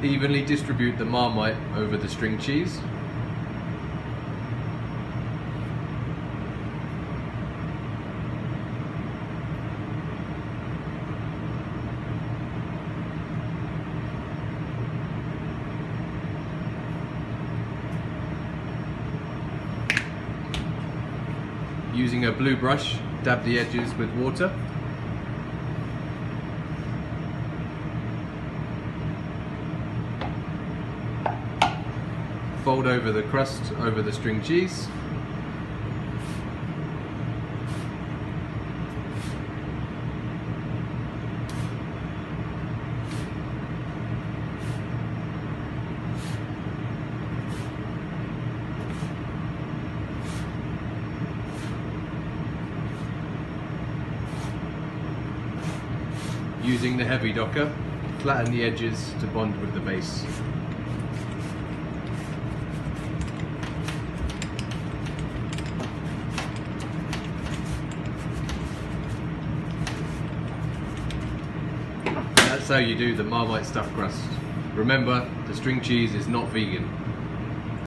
Evenly distribute the Marmite over the string cheese. Using a blue brush, dab the edges with water. Fold over the crust over the string cheese. Using the heavy docker, flatten the edges to bond with the base. That's how you do the Marmite stuffed crust. Remember, the string cheese is not vegan.